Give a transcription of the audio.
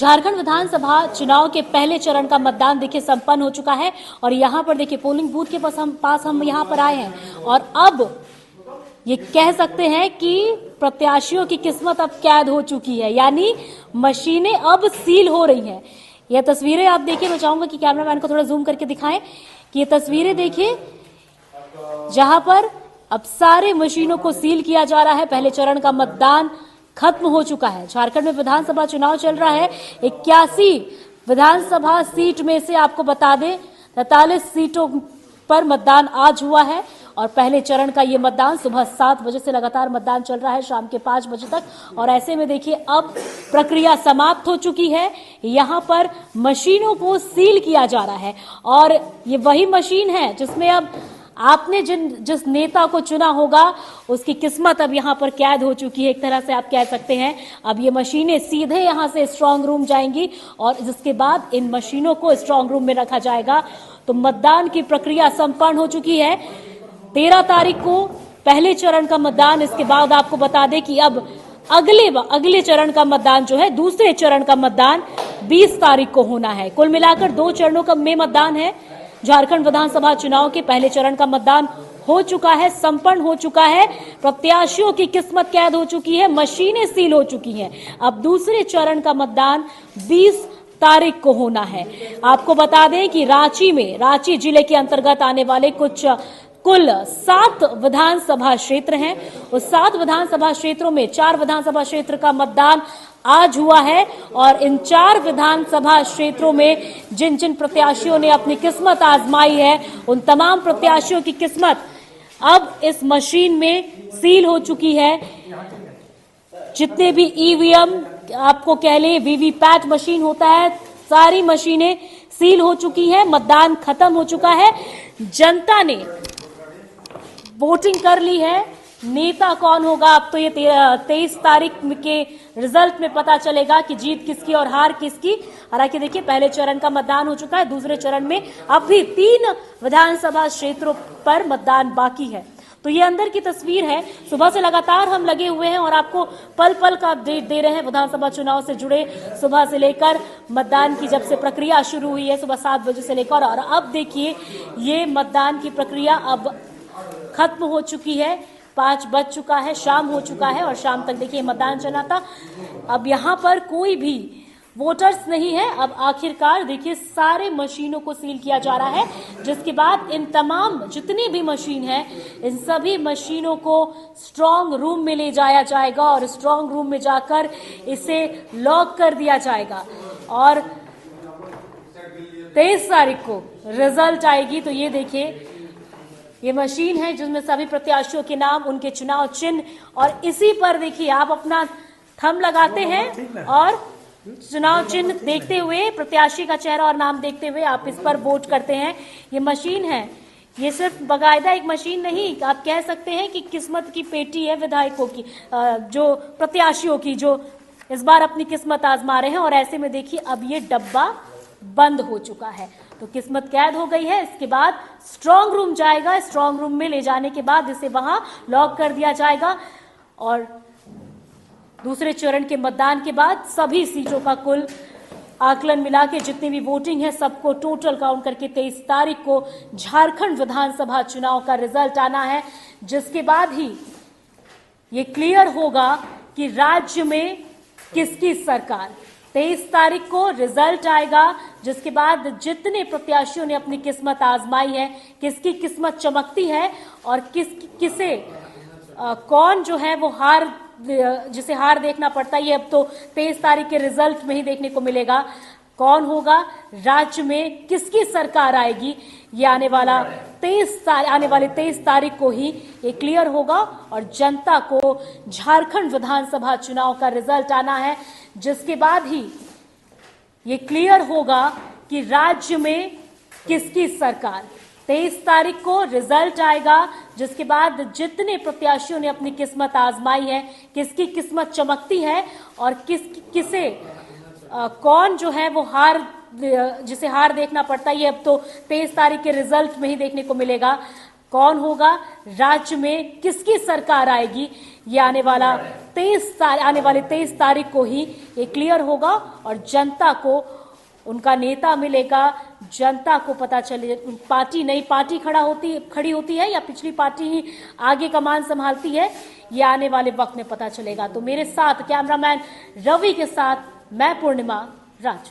झारखंड विधानसभा चुनाव के पहले चरण का मतदान देखिए संपन्न हो चुका है और यहाँ पर देखिए पोलिंग बूथ के पास हम यहाँ पर आए हैं और अब ये कह सकते हैं कि प्रत्याशियों की किस्मत अब कैद हो चुकी है, यानी मशीनें अब सील हो रही हैं। यह तस्वीरें आप देखिए, मैं चाहूंगा कि कैमरामैन को थोड़ा जूम करके दिखाएं कि ये तस्वीरें देखिए जहां पर अब सारे मशीनों को सील किया जा रहा है। पहले चरण का मतदान खत्म हो चुका है। झारखंड में विधानसभा चुनाव चल रहा है। 81 विधानसभा सीट में से आपको बता दें 43 सीटों पर मतदान आज हुआ है और पहले चरण का ये मतदान सुबह 7 बजे से लगातार मतदान चल रहा है शाम के 5 बजे तक। और ऐसे में देखिए अब प्रक्रिया समाप्त हो चुकी है। यहाँ पर मशीनों को सील किया जा रहा है और ये वही मशीन है जिसमें अब आपने जिस नेता को चुना होगा उसकी किस्मत अब यहाँ पर कैद हो चुकी है, एक तरह से आप कह सकते हैं। अब ये मशीनें सीधे यहाँ से स्ट्रांग रूम जाएंगी और जिसके बाद इन मशीनों को स्ट्रांग रूम में रखा जाएगा। तो मतदान की प्रक्रिया संपन्न हो चुकी है। 13 तारीख को पहले चरण का मतदान, इसके बाद आपको बता दें कि अब अगले चरण का मतदान जो है, दूसरे चरण का मतदान 20 तारीख को होना है। कुल मिलाकर 2 चरणों का में मतदान है। झारखंड विधानसभा चुनाव के पहले चरण का मतदान हो चुका है, संपन्न हो चुका है। प्रत्याशियों की किस्मत कैद हो चुकी है, मशीनें सील हो चुकी हैं। अब दूसरे चरण का मतदान 20 तारीख को होना है। आपको बता दें कि रांची जिले के अंतर्गत आने वाले कुल 7 विधानसभा क्षेत्र हैं। उस 7 विधानसभा क्षेत्रों में 4 विधानसभा क्षेत्र का मतदान आज हुआ है और इन 4 विधानसभा क्षेत्रों में जिन जिन प्रत्याशियों ने अपनी किस्मत आजमाई है उन तमाम प्रत्याशियों की किस्मत अब इस मशीन में सील हो चुकी है। जितने भी ईवीएम आपको कह लें, वीवीपैट मशीन होता है, सारी मशीनें सील हो चुकी हैं। मतदान खत्म हो चुका है। जनता ने वोटिंग कर ली है। नेता कौन होगा अब तो ये 23 तारीख के रिजल्ट में पता चलेगा कि जीत किसकी और हार किसकी। हालांकि देखिए पहले चरण का मतदान हो चुका है, दूसरे चरण में अब भी 3 विधानसभा क्षेत्रों पर मतदान बाकी है। तो ये अंदर की तस्वीर है। सुबह से लगातार हम लगे हुए हैं और आपको पल पल का अपडेट दे रहे हैं विधानसभा चुनाव से जुड़े। सुबह से लेकर मतदान की जब से प्रक्रिया शुरू हुई है सुबह 7 बजे से लेकर, और अब देखिए ये मतदान की प्रक्रिया अब खत्म हो चुकी है। 5 बज चुका है, शाम हो चुका है और शाम तक देखिए मतदान चला था। अब यहाँ पर कोई भी वोटर्स नहीं है। अब आखिरकार देखिए सारे मशीनों को सील किया जा रहा है, जिसके बाद इन तमाम जितनी भी मशीन है इन सभी मशीनों को स्ट्रांग रूम में ले जाया जाएगा और स्ट्रांग रूम में जाकर इसे लॉक कर दिया जाएगा और 23 तारीख को रिजल्ट आएगी। तो ये देखिए ये मशीन है जिसमें सभी प्रत्याशियों के नाम, उनके चुनाव चिन्ह और इसी पर देखिए आप अपना थंब लगाते हैं और चुनाव चिन्ह देखते हुए, प्रत्याशी का चेहरा और नाम देखते हुए आप इस पर वोट करते हैं। ये मशीन है, ये सिर्फ बाकायदा एक मशीन नहीं, आप कह सकते हैं कि किस्मत की पेटी है विधायकों की, जो प्रत्याशियों की, जो इस बार अपनी किस्मत आजमा रहे हैं। और ऐसे में देखिए अब ये डब्बा बंद हो चुका है, तो किस्मत कैद हो गई है। इसके बाद स्ट्रांग रूम जाएगा, स्ट्रांग रूम में ले जाने के बाद इसे वहां लॉक कर दिया जाएगा और दूसरे चरण के मतदान के बाद सभी सीटों का कुल आकलन मिला के जितनी भी वोटिंग है सबको टोटल काउंट करके 23 तारीख को झारखंड विधानसभा चुनाव का रिजल्ट आना है, जिसके बाद ही ये क्लियर होगा कि राज्य में किसकी सरकार। 23 तारीख को रिजल्ट आएगा, जिसके बाद जितने प्रत्याशियों ने अपनी किस्मत आजमाई है, किसकी किस्मत चमकती है और किसे कौन जो है वो जिसे हार देखना पड़ता है, ये अब तो 23 तारीख के रिजल्ट में ही देखने को मिलेगा। कौन होगा राज्य में, किसकी सरकार आएगी, ये आने वाले 23 तारीख को ही ये क्लियर होगा और जनता को झारखंड विधानसभा चुनाव का रिजल्ट आना है, जिसके बाद ही ये क्लियर होगा कि राज्य में किसकी सरकार। 23 तारीख को रिजल्ट आएगा, जिसके बाद जितने प्रत्याशियों ने अपनी किस्मत आजमाई है, किसकी किस्मत चमकती है और किसे कौन जो है वो जिसे हार देखना पड़ता है, ये अब तो 23 तारीख के रिजल्ट में ही देखने को मिलेगा। कौन होगा, राज्य में किसकी सरकार आएगी, ये आने वाले 23 तारीख को ही ये क्लियर होगा और जनता को उनका नेता मिलेगा। जनता को पता चले नई पार्टी खड़ी होती है या पिछली पार्टी ही आगे कमान संभालती है, ये आने वाले वक्त में पता चलेगा। तो मेरे साथ कैमरामैन रवि के साथ मैं पूर्णिमा राज।